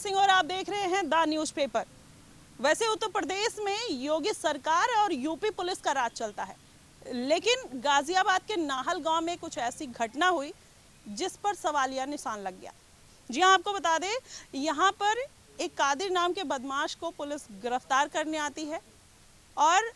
सिंह और आप देख रहे हैं द न्यूज़पेपर। वैसे उत्तर प्रदेश में योगी सरकार और यूपी पुलिस का राज चलता है, लेकिन गाजियाबाद के नाहल गांव में कुछ ऐसी घटना हुई जिस पर सवालिया निशान लग गया। जी हाँ, आपको बता दें, यहाँ पर एक कादिर नाम के बदमाश को पुलिस गिरफ्तार करने आती है और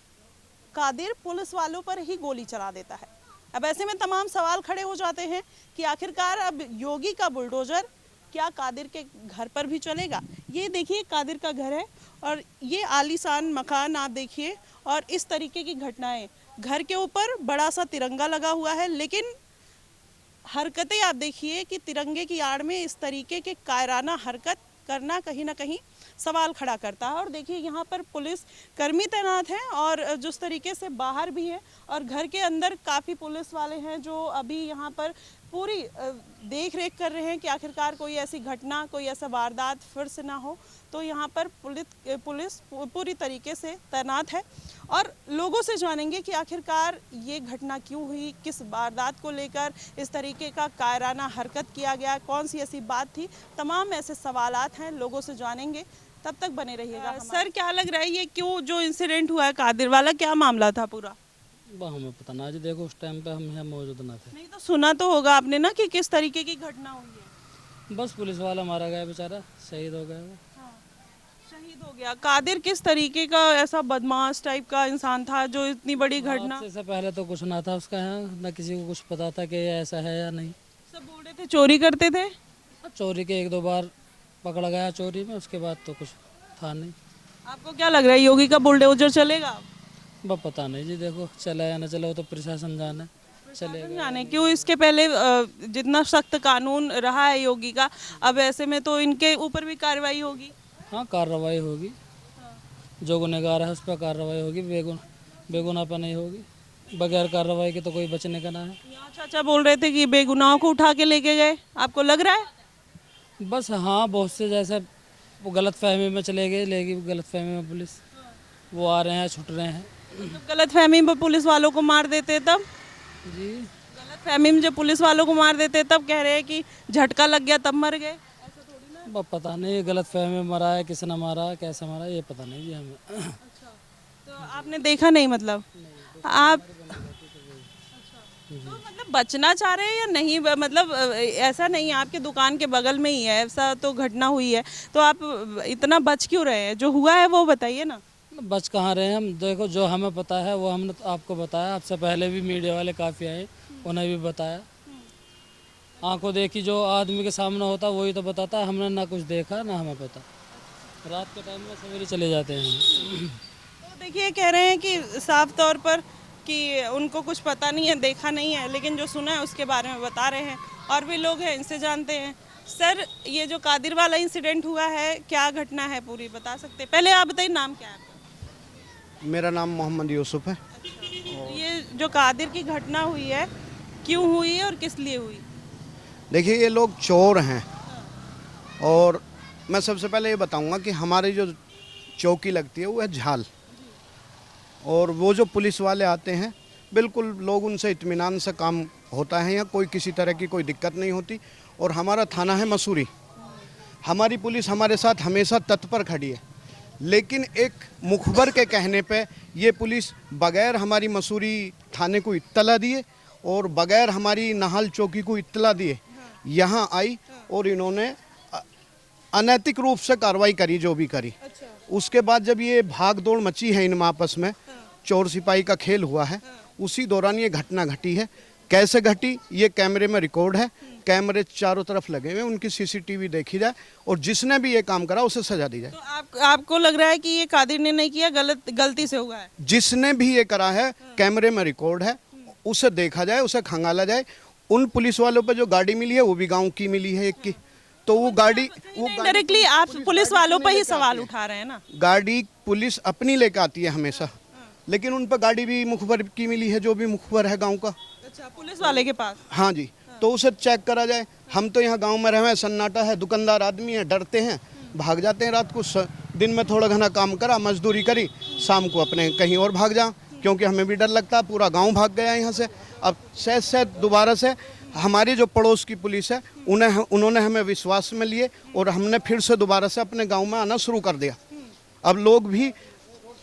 कादिर पुलिस वालों पर ही गोली चला देता है। अब ऐसे में तमाम सवाल खड़े हो जाते हैं कि आखिरकार अब योगी का बुलडोजर क्या कादिर के घर पर भी चलेगा। ये देखिए कादिर का घर है और ये आलीशान मकान आप देखिए, और इस तरीके की घटनाएं। घर के ऊपर बड़ा सा तिरंगा लगा हुआ है, लेकिन हरकतें आप देखिए कि तिरंगे की आड़ में इस तरीके के कायराना हरकत करना कहीं ना कहीं सवाल खड़ा करता है। और देखिए यहाँ पर पुलिस कर्मी तैनात हैं और जिस तरीके से बाहर भी है और घर के अंदर काफ़ी पुलिस वाले हैं जो अभी यहाँ पर पूरी देख रेख कर रहे हैं कि आखिरकार कोई ऐसी घटना, कोई ऐसा वारदात फिर से ना हो। तो यहाँ पर पुलिस पूरी तरीके से तैनात है और लोगों से जानेंगे कि आखिरकार ये घटना क्यों हुई, किस वारदात को लेकर इस तरीके का कायराना हरकत किया गया, कौन सी ऐसी बात थी। तमाम ऐसे सवालात हैं, लोगों से जानेंगे। तब तक बने रहिएगा। सर, क्या लग रहा है ये क्यों जो इंसिडेंट हुआ है कादिर वाला, क्या मामला था पूरा? हमें पता ना जी, देखो उस टाइम पे हम यहाँ मौजूद ना थे। नहीं तो सुना तो होगा आपने ना कि किस तरीके की घटना हुई है। बस पुलिस वाला मारा गया, बेचारा शहीद हो गया वो। हाँ, शहीद हो गया। कादिर किस तरीके का ऐसा बदमाश टाइप का इंसान था जो इतनी बड़ी घटना? इससे पहले तो कुछ ना था उसका यहाँ, ना किसी को कुछ पता था कि ये ऐसा है या नहीं। सब बोल रहे थे चोरी करते थे। चोरी के 1-2 बार पकड़ा गया चोरी में, उसके बाद तो कुछ था नहीं। आपको क्या लग रहा है योगी का बुलडोजर चलेगा? बस पता नहीं जी, देखो चला या ना चला वो तो प्रशासन जाने। चलेगा जाने क्यों, इसके पहले जितना सख्त कानून रहा है योगी का, अब ऐसे में तो इनके ऊपर भी कार्रवाई होगी। हाँ, कार्रवाई होगी। जो गुनहगार है उस पर कार्रवाई होगी, बेगुनाह पर नहीं होगी। बगैर कार्रवाई के तो कोई बचने का ना है। यहाँ चाचा बोल रहे थे कि बेगुनाहों को उठा के लेके गए, आपको लग रहा है? बस हाँ, बहुत से जैसे वो गलत फहमी में चले गए, लेकिन गलत फहमी में पुलिस वो आ रहे हैं, छुट रहे हैं। जब गलत फहमी में पुलिस वालों को मार देते तब? जी, गलत फहमी में जब पुलिस वालों को मार देते तब कह रहे हैं कि झटका लग गया तब मर गए। बस पता नहीं गलत फहमी में मरा है, किसने मारा, कैसे मारा, ये पता नहीं जी हमें। तो आपने देखा नहीं, मतलब आप तो मतलब बचना चाह रहे हैं या नहीं? मतलब ऐसा नहीं है, आपके दुकान के बगल में ही है, ऐसा तो घटना हुई है, तो आप इतना बच क्यों रहे हैं? जो हुआ है वो बताइए ना। बच कहाँ रहे हैं हम, देखो जो हमें पता है वो हमने तो आपको बताया। आपसे पहले भी मीडिया वाले काफ़ी आए, उन्हें भी बताया। आंखों देखी जो आदमी के सामने होता वही तो बताता। हमने ना कुछ देखा ना हमें पता। रात के टाइम में सवेरे चले जाते हैं। तो देखिए, कह रहे हैं कि साफ तौर पर कि उनको कुछ पता नहीं है, देखा नहीं है, लेकिन जो सुना है उसके बारे में बता रहे हैं। और भी लोग हैं, इनसे जानते हैं। सर, ये जो कादिर वाला इंसिडेंट हुआ है, क्या घटना है पूरी बता सकते हैं? पहले आप बताइए, नाम क्या है आपका? मेरा नाम मोहम्मद यूसुफ है। ये जो कादिर की घटना हुई है, क्यों हुई है और किस लिए हुई? देखिए, ये लोग चोर हैं और मैं सबसे पहले ये बताऊंगा कि हमारी जो चौकी लगती है वो है झाल, और वो जो पुलिस वाले आते हैं बिल्कुल लोग उनसे इत्मीनान से काम होता है, या कोई किसी तरह की कोई दिक्कत नहीं होती। और हमारा थाना है मसूरी। हमारी पुलिस हमारे साथ हमेशा तत्पर खड़ी है, लेकिन एक मुखबर के कहने पे ये पुलिस बगैर हमारी मसूरी थाने को इत्तला दिए और बगैर हमारी नाहल चौकी को इत्तला दिए यहाँ आई और इन्होंने अनैतिक रूप से कार्रवाई करी जो भी करी। उसके बाद जब ये भाग दौड़ मची है इनमें आपस में, चोर सिपाही का खेल हुआ है, उसी दौरान ये घटना घटी है। कैसे घटी ये कैमरे में रिकॉर्ड है, कैमरे चारों तरफ लगे हुए, उनकी सीसीटीवी देखी जाए और जिसने भी ये काम करा उसे सजा दी जाए। तो आपको लग रहा है कि ये कादिर ने नहीं किया, गलती से हुआ है? जिसने भी ये करा है कैमरे में रिकॉर्ड है, उसे देखा जाए, उसे खंगाला जाए। उन पुलिस वालों पर जो गाड़ी मिली है वो भी गांव की मिली है एक की, तो वो गाड़ी डायरेक्टली आप पुलिस वालों पर ही सवाल उठा रहे हैं ना। गाड़ी पुलिस अपनी लेकर आती है हमेशा, लेकिन उन पर गाड़ी भी मुखबर की मिली है, जो भी मुखबर है गांव का। अच्छा, पुलिस वाले के पास? हाँ जी, तो उसे चेक करा जाए। हम तो यहाँ गांव में रहे हैं, सन्नाटा है, दुकानदार आदमी है, डरते हैं, भाग जाते हैं रात को। दिन में थोड़ा घना काम करा, मजदूरी करी, शाम को अपने कहीं और भाग जा, क्योंकि हमें भी डर लगता है। पूरा गांव भाग गया यहाँ से। अब शायद दोबारा से हमारी जो पड़ोस की पुलिस है उन्होंने हमें विश्वास में लिए और हमने फिर से दोबारा से अपने गांव में आना शुरू कर दिया। अब लोग भी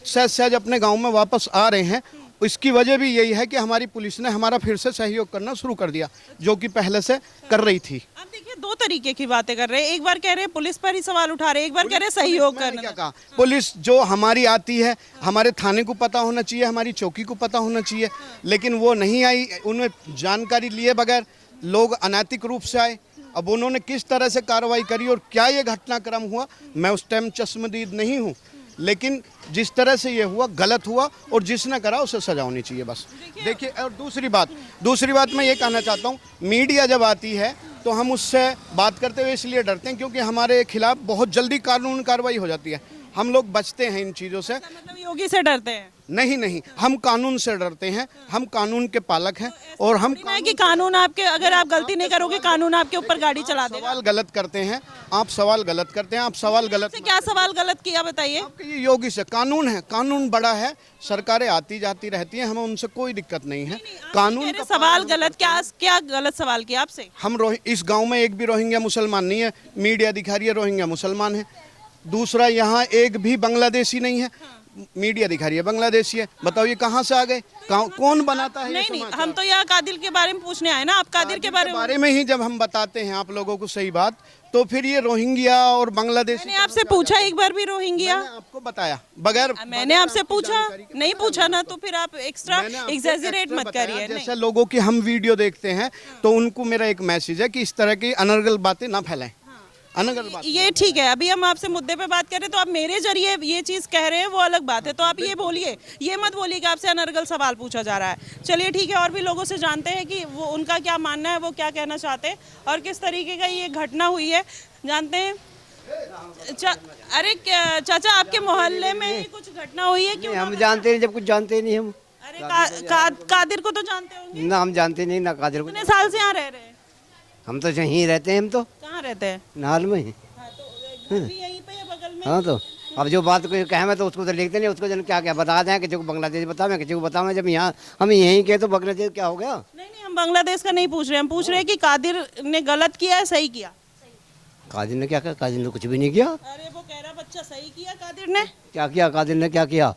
सहज सहज अपने गांव में वापस आ रहे हैं। इसकी वजह भी यही है कि हमारी पुलिस ने हमारा फिर से सहयोग करना शुरू कर दिया, जो कि पहले से कर रही थी। अब देखिए दो तरीके की बातें कर रहे हैं, एक बार कह रहे हैं पुलिस पर ही सवाल उठा रहे हैं, एक बार कह रहे हैं सहयोग मैंने क्या करना। कहा, पुलिस जो हमारी आती है हमारे थाने को पता होना चाहिए, हमारी चौकी को पता होना चाहिए, लेकिन वो नहीं आई। उन्हें जानकारी लिए बगैर लोग अनैतिक रूप से आए। अब उन्होंने किस तरह से कार्रवाई करी और क्या ये घटनाक्रम हुआ, मैं उस टाइम चश्मदीद नहीं हूँ, लेकिन जिस तरह से ये हुआ गलत हुआ और जिसने करा उसे सजा होनी चाहिए बस। देखिए, और दूसरी बात मैं ये कहना चाहता हूँ, मीडिया जब आती है तो हम उससे बात करते हुए इसलिए डरते हैं क्योंकि हमारे खिलाफ बहुत जल्दी कानून कार्रवाई हो जाती है। हम लोग बचते हैं इन चीज़ों से। मतलब योगी से डरते हैं? नहीं, हम कानून से डरते हैं, हम कानून के पालक हैं और हम नहीं है कि कानून आपके, अगर आप गलती नहीं करोगे कानून आपके ऊपर गाड़ी चला देगा। सवाल गलत करते हैं, आप सवाल गलत करते हैं, आप सवाल गलत। से क्या सवाल गलत किया बताइए? आपके ये योगी से कानून है, कानून बड़ा है, सरकारें आती जाती रहती हैं, हमें उनसे कोई दिक्कत नहीं है। कानून का सवाल गलत, क्या गलत सवाल किया आपसे? हम इस गांव में एक भी रोहिंग्या मुसलमान नहीं है, मीडिया दिखा रही है रोहिंग्या मुसलमान है। दूसरा, यहाँ एक भी बांग्लादेशी नहीं है, मीडिया दिखा रही है बांग्लादेशी है। बताओ ये कहाँ से आ गए, कौन बनाता है? नहीं, हम तो यहाँ कादिर के बारे में पूछने आए ना, आप कादिर के बारे में ही जब हम बताते हैं आप लोगों को सही बात, तो फिर ये रोहिंग्या और बांग्लादेशी। मैंने आपसे पूछा एक बार भी रोहिंग्या? मैंने आपको बताया बगैर, मैंने आपसे पूछा नहीं पूछा ना, तो फिर आप एक्स्ट्रा एग्जैजरेट मत करिए। जैसे लोगों की हम वीडियो देखते हैं तो उनको मेरा एक मैसेज है कि इस तरह की अनर्गल बातें ना फैलाएं। ये ठीक है, अभी हम आपसे मुद्दे पे बात कर रहे हैं, तो आप मेरे जरिए ये चीज़ कह रहे हैं, वो अलग बात है। तो आप ये बोलिए, ये मत बोलिए कि आपसे अनर्गल सवाल पूछा जा रहा है। चलिए ठीक है, और भी लोगों से जानते हैं कि वो उनका क्या मानना है, वो क्या कहना चाहते हैं और किस तरीके का ये घटना हुई है, जानते हैं। अरे चाचा, आपके मोहल्ले में ही कुछ घटना हुई है? क्यों? हम जानते नहीं, जब कुछ जानते नहीं हम। अरे कादिर को तो जानते होंगे ना, हम जानते नहीं ना कादिर को। कितने साल से यहाँ रह रहे हैं? हम तो यहीं रहते हैं। हम तो कहाँ रहते हैं? नाल में ही। तो घर भी यहीं पे है बगल में? हाँ, तो अब जो बात कोई कहे मैं तो उसको तो लिखते नहीं, उसको जन क्या क्या बता दें, किसी को बांग्लादेश बताओ, किसी को बताओ। जब यहाँ हम यहीं के तो बांग्लादेश क्या हो गया? नहीं, हम बांग्लादेश का नहीं पूछ रहे, हम पूछ रहे हैं कि कादिर ने गलत किया है सही किया? कादिर ने क्या किया? कादिर ने कुछ भी नहीं किया। अरे वो कह रहा बच्चा सही किया कादिर ने। क्या किया कादिर ने? क्या किया?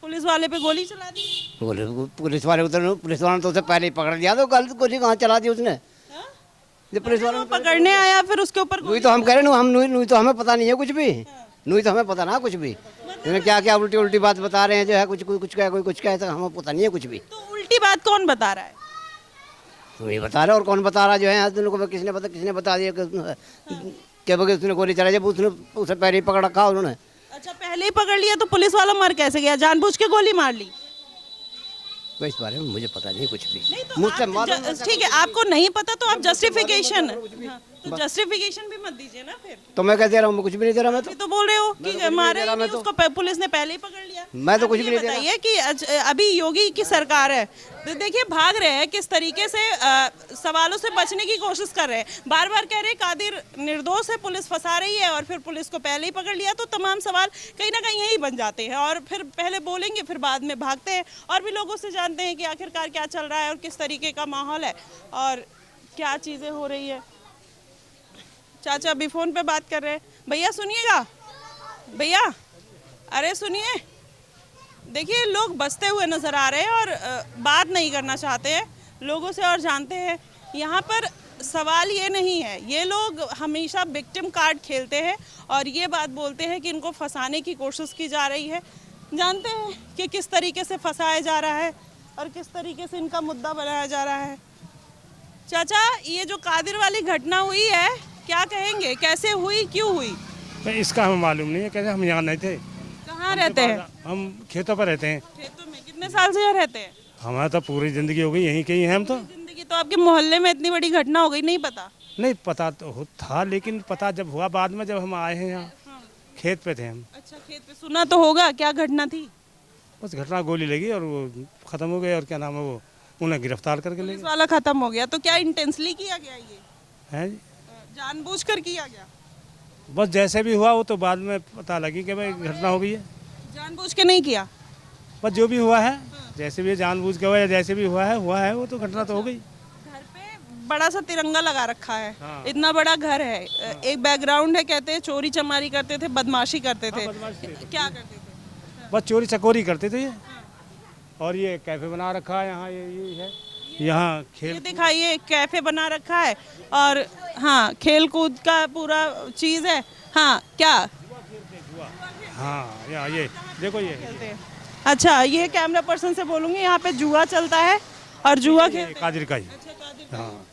पुलिस वाले पे गोली चला दी। पुलिस वाले ने तो उसे पहले ही पकड़ लिया, तो गलत गोली कहाँ चला दी उसने? जब पुलिस वाले पकड़ने आया फिर उसके ऊपर नूई तो हम कह रहे हैं, नूई तो हमें पता नहीं है कुछ भी। नूई तो हमें पता ना कुछ भी। क्या क्या उल्टी उल्टी बात बता रहे हैं, जो है कुछ कहे, कोई कुछ कहे, तो हमें पता नहीं है कुछ भी। तो उल्टी बात कौन बता रहा है? तुम ही बता रहे और कौन बता रहा जो है? तुमको किसने बता दिया क्या बगैर उसने गोली चलाई? जब उसने उसे पहले ही पकड़ रखा उन्होंने। अच्छा, पहले ही पकड़ लिया तो पुलिस वाला मर कैसे गया? जानबूझ के गोली मार ली? इस बारे में मुझे पता नहीं कुछ भी। नहीं तो ठीक है, आपको नहीं पता तो आप जस्टिफिकेशन, तो जस्टिफिकेशन भी मत दीजिए ना फिर। तो मैं कह दे रहा हूँ, मैं कुछ भी नहीं दे रहा। मैं तो बोल रहे हो कि मारे नहीं, उसको पुलिस ने पहले ही पकड़ लिया। मैं तो कुछ भी नहीं दे रहा। बताइए कि अभी योगी की सरकार है, तो देखिए भाग रहे हैं किस तरीके से, सवालों से बचने की कोशिश कर रहे हैं। बार बार कह रहे हैं कादिर निर्दोष है, पुलिस फंसा रही है, और फिर पुलिस को पहले ही पकड़ लिया, तो तमाम सवाल कहीं ना कहीं यही बन जाते हैं और फिर पहले बोलेंगे फिर बाद में भागते हैं। और भी लोगों से जानते हैं कि आखिरकार क्या चल रहा है और किस तरीके का माहौल है और क्या चीज़ें हो रही है। चाचा अभी फ़ोन पे बात कर रहे हैं। भैया सुनिएगा, भैया अरे सुनिए, देखिए लोग बसते हुए नज़र आ रहे हैं और बात नहीं करना चाहते हैं लोगों से। और जानते हैं यहाँ पर सवाल ये नहीं है, ये लोग हमेशा विक्टिम कार्ड खेलते हैं और ये बात बोलते हैं कि इनको फंसाने की कोशिश की जा रही है। जानते हैं कि किस तरीके से फंसाया जा रहा है और किस तरीके से इनका मुद्दा बनाया जा रहा है। चाचा, ये जो कादिर वाली घटना हुई है, क्या कहेंगे, कैसे हुई, क्यों हुई? इसका हमें मालूम नहीं है, कैसे हम यहाँ नहीं थे। कहाँ रहते हैं? हम खेतों पर रहते हैं। खेतों में? कितने साल से यहाँ रहते हैं? हमारा तो पूरी जिंदगी हो गई यहीं के ही हैं हम तो। जिंदगी तो आपके मोहल्ले में इतनी बड़ी घटना हो गई, नहीं पता? नहीं पता तो था, लेकिन पता जब हुआ बाद में, जब हम आए हैं यहाँ। खेत पे थे हम। अच्छा, खेत पे सुना तो होगा, क्या घटना थी? बस घटना, गोली लगी और वो खत्म हो गए, और क्या नाम है वो, उन्हें गिरफ्तार करके ले पुलिस गए। वाला खत्म हो गया, तो क्या इंटेंसली किया गया ये? है जानबूझकर किया गया? बस जैसे भी हुआ वो तो बाद में पता लगी कि भाई घटना हो गई है। जानबूझ के नहीं किया? बस जो भी हुआ है, जैसे भी जानबूझ के हुआ या जैसे भी हुआ है वो तो घटना तो हो गई। घर पे बड़ा सा तिरंगा लगा रखा है, इतना बड़ा घर है, एक बैकग्राउंड है, कहते हैं चोरी चमारी करते थे, बदमाशी करते थे, क्या करते थे? बस चोरी चकोरी करते थे ये। और ये कैफे बना रखा है यहाँ, ये है यहाँ ये खेल। दिखाइए, कैफे बना रखा है और हाँ खेल कूद का पूरा चीज है। हाँ क्या हाँ यहाँ ये देखो ये खेलते हैं? अच्छा, ये कैमरा पर्सन से बोलूंगी, यहाँ पे जुआ चलता है और जुआ खेलते हैं। कादिर का ही। अच्छा, कादिर। हाँ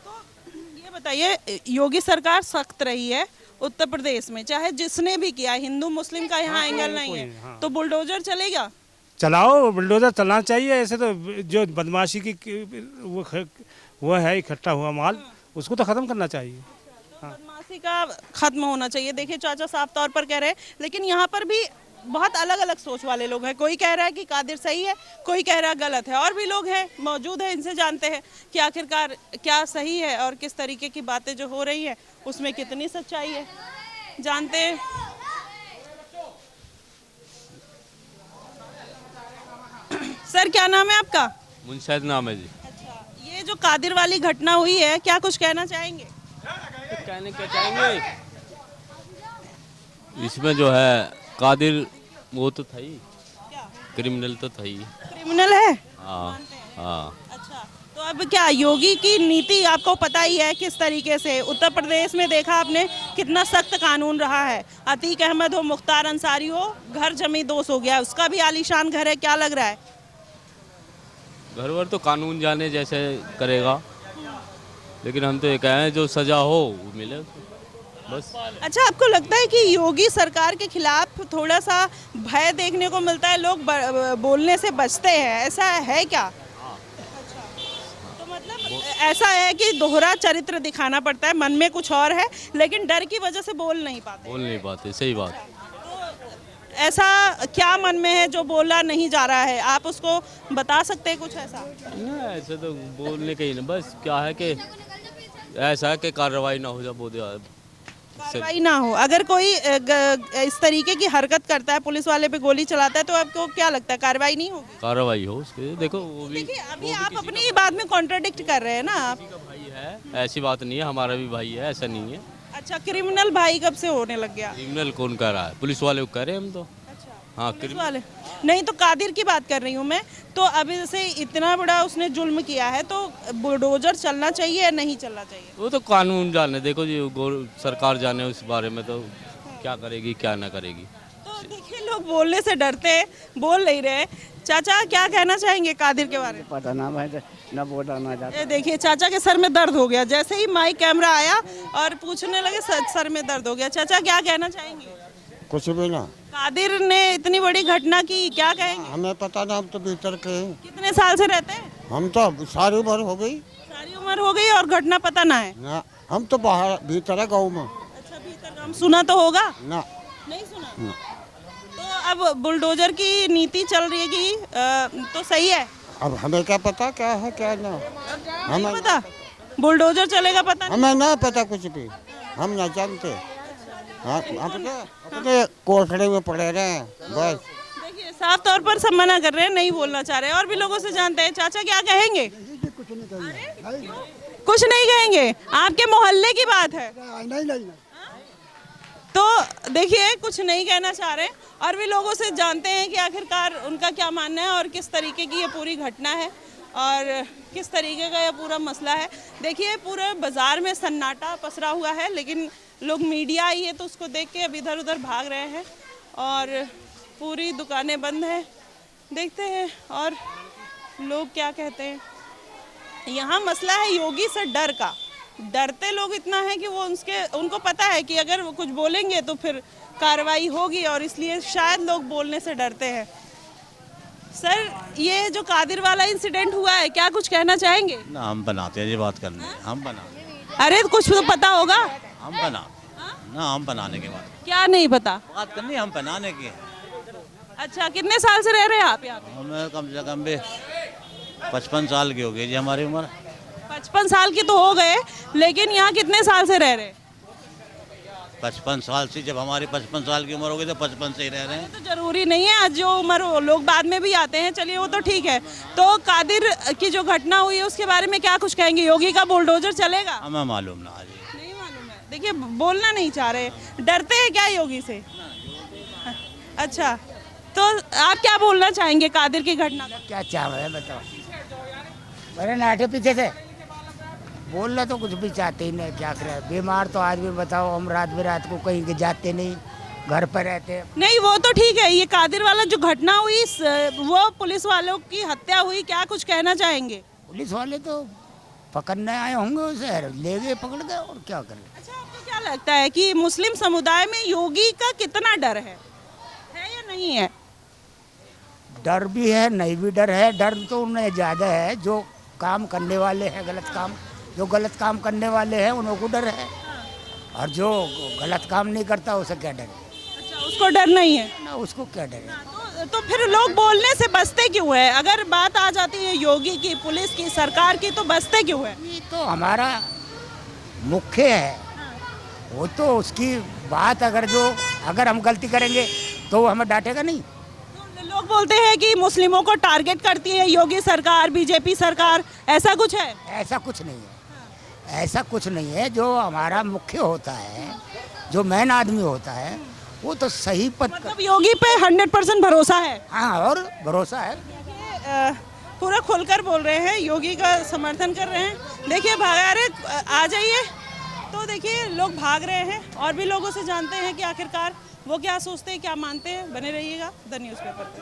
तो ये बताइए, योगी सरकार सख्त रही है उत्तर प्रदेश में, चाहे जिसने भी किया, हिंदू मुस्लिम का यहाँ एंगल नहीं है, हाँ। तो बुलडोजर चलेगा? चलाओ, बुलडोजर चलना चाहिए। ऐसे तो जो बदमाशी की वो है इकट्ठा हुआ माल, उसको तो ख़त्म करना चाहिए। बदमाशी का खत्म होना चाहिए। देखिए चाचा साफ तौर पर कह रहे हैं, लेकिन यहाँ पर भी बहुत अलग अलग सोच वाले लोग हैं। कोई कह रहा है कि कादिर सही है, कोई कह रहा है गलत है, और भी लोग हैं मौजूद हैं, इनसे जानते हैं कि आखिरकार क्या सही है और किस तरीके की बातें जो हो रही है उसमें कितनी सच्चाई है, जानते हैं। सर क्या नाम है आपका? मुंशद नाम है जी। अच्छा, ये जो कादिर वाली घटना हुई है, क्या कुछ कहना चाहेंगे? तो कहने क्या चाहेंगे, इसमें जो है कादिर वो तो था ही, क्रिमिनल तो था ही। क्रिमिनल है? हाँ हाँ। अच्छा, तो अब क्या योगी की नीति आपको पता ही है किस तरीके से उत्तर प्रदेश में देखा आपने, कितना सख्त कानून रहा है। अतीक अहमद हो, मुख्तार अंसारी हो, घर जमी दोष हो गया, उसका भी आलीशान घर है, क्या लग रहा है? घर वर तो कानून जाने जैसे करेगा, लेकिन हम तो ये कह रहे हैं जो सजा हो वो मिले उसको, बस। अच्छा, आपको लगता है कि योगी सरकार के खिलाफ थोड़ा सा भय देखने को मिलता है, लोग बोलने से बचते हैं, ऐसा है क्या? अच्छा, तो मतलब ऐसा है कि दोहरा चरित्र दिखाना पड़ता है, मन में कुछ और है लेकिन डर की वजह से बोल नहीं पाते। बोल नहीं पाते, सही बात। ऐसा क्या मन में है जो बोला नहीं जा रहा है, आप उसको बता सकते हैं कुछ ऐसा? ना ऐसे तो बोलने के ही ना, बस क्या है कि ऐसा है कि कार्रवाई ना हो जाए, वो कार्रवाई ना हो। अगर कोई इस तरीके की हरकत करता है, पुलिस वाले पे गोली चलाता है, तो आपको क्या लगता है कार्रवाई नहीं होगी? कार्रवाई हो उसके। देखो वो भी, देखिए अभी आप अपनी ही बात में कॉन्ट्रडिक्ट कर रहे हैं ना आप। का भाई है, ऐसी बात नहीं है, हमारा भी भाई है, ऐसा नहीं है। अच्छा, क्रिमिनल भाई कब से होने लग गया? क्रिमिनल कौन कह रहा है? पुलिस वाले को कह रहे हैं हम तो। अच्छा, हाँ पुलिस वाले नहीं, तो कादिर की बात कर रही हूँ मैं। तो अभी जैसे इतना बड़ा उसने जुल्म किया है, तो बुलडोजर चलना चाहिए या नहीं चलना चाहिए? वो तो कानून जाने, देखो जी सरकार जाने उस बारे में, तो क्या करेगी क्या ना करेगी। तो देखिए लोग बोलने से डरते हैं, बोल नहीं रहे। चाचा क्या कहना चाहेंगे कादिर के बारे में? पता ना भाई, ना बोला ना जाता। ये देखिए चाचा के सर में दर्द हो गया, जैसे ही माइक कैमरा आया और पूछने लगे सर में दर्द हो गया। चाचा क्या कहना चाहेंगे? कुछ भी ना, कादिर ने इतनी बड़ी घटना की, क्या कहेंगे? हमें पता ना, हम तो भीतर के हैं। कितने साल से रहते हैं? हम तो सारी उम्र हो गई सारी उम्र हो गई और घटना पता ना है? ना, हम तो बाहर भीतर है गाँव में। अच्छा, भीतर हम सुना तो होगा? ना नहीं सुना। ना। तो अब बुलडोजर की नीति चल रही है कि तो सही है? अब हमें क्या पता क्या है क्या ना, नहीं पता बुलडोजर चलेगा, पता नहीं। हमें ना पता कुछ भी, हम ना जानते। हाँ, अपने कोठड़े में पड़े रहे बस। देखिए साफ तौर पर सब मना कर रहे हैं, नहीं बोलना चाह रहे हैं, और भी लोगों से जानते हैं। चाचा क्या कहेंगे? कुछ नहीं कहेंगे, आपके मोहल्ले की बात है। तो देखिए कुछ नहीं कहना चाह रहे, और भी लोगों से जानते हैं कि आखिरकार उनका क्या मानना है और किस तरीके की ये पूरी घटना है और किस तरीके का ये पूरा मसला है। देखिए पूरे बाजार में सन्नाटा पसरा हुआ है, लेकिन लोग मीडिया आई है तो उसको देख के अब इधर उधर भाग रहे हैं और पूरी दुकानें बंद हैं। देखते हैं और लोग क्या कहते हैं। यहाँ मसला है योगी से डर का। डरते लोग इतना है कि वो उनको पता है कि अगर वो कुछ बोलेंगे तो फिर कार्रवाई होगी, और इसलिए शायद लोग बोलने से डरते हैं। सर ये जो कादिर वाला इंसिडेंट हुआ है, क्या कुछ कहना चाहेंगे? ना, हम बनाते हैं ये बात करने, हम बनाते हैं। अरे कुछ तो पता होगा। हम बना ना, हम बनाने के बाद क्या नहीं पता? बात करनी, हम बनाने की। अच्छा, कितने साल से रह रहे हैं आप यहाँ पे? हमें कम से कम भी 55 साल की हो गई जी हमारी उम्र। 55 साल के तो हो गए, लेकिन यहाँ कितने साल से रह रहे हैं? 55 साल से, जब हमारी 55 साल की उम्र हो गई तो 55 से ही रह रहे हैं। तो जरूरी नहीं है, आज जो उम्र लोग बाद में भी आते हैं, चलिए वो तो ठीक है। तो कादिर की जो घटना हुई है उसके बारे में क्या कुछ कहेंगे? योगी का बुलडोजर चलेगा? हमें मालूम ना जी। नहीं मालूम है। देखिए बोलना नहीं चाह रहे, डरते हैं क्या योगी से? अच्छा, तो आप क्या बोलना चाहेंगे कादिर की घटना का? क्या चाह रहे हैं बताओ? अरे नाटे पीछे से बोलना तो कुछ भी चाहते ही नहीं, क्या करें? बीमार तो आदमी बताओ, हम रात बिरात को कहीं जाते नहीं, घर पर रहते हैं। नहीं वो तो ठीक है, ये कादिर वाला जो घटना हुई वो पुलिस वालों की हत्या हुई, क्या कुछ कहना चाहेंगे? पुलिस वाले तो पकड़ने आए होंगे उसे, ले गए पकड़ गए, और क्या करें? अच्छा, आपको क्या लगता है कि मुस्लिम समुदाय में योगी का कितना डर है या नहीं है? डर भी है, नहीं भी डर है। डर तो उन्हें ज़्यादा है जो काम करने वाले हैं गलत काम, जो गलत काम करने वाले हैं उनको डर है, और जो गलत काम नहीं करता उसे क्या डर है? अच्छा, उसको डर नहीं है ना, उसको क्या डर है? तो फिर लोग बोलने से बचते क्यों है? अगर बात आ जाती है योगी की, पुलिस की, सरकार की, तो बचते क्यों है? ये तो हमारा मुख्य है, वो तो उसकी बात अगर हम गलती करेंगे तो वो हमें डांटेगा नहीं। तो लोग बोलते हैं कि मुस्लिमों को टारगेट करती है योगी सरकार, बीजेपी सरकार, ऐसा कुछ है? ऐसा कुछ नहीं है, ऐसा कुछ नहीं है। जो हमारा मुख्य होता है, जो मेन आदमी होता है, वो तो सही पद पर। मतलब योगी पे 100% भरोसा है? हाँ, और भरोसा है। पूरा खुलकर बोल रहे हैं, योगी का समर्थन कर रहे हैं। देखिए भागा रहे, आ जाइए। तो देखिए लोग भाग रहे हैं, और भी लोगों से जानते हैं कि आखिरकार वो क्या सोचते हैं, क्या मानते हैं। बने रहिएगा द न्यूज़पेपर पे।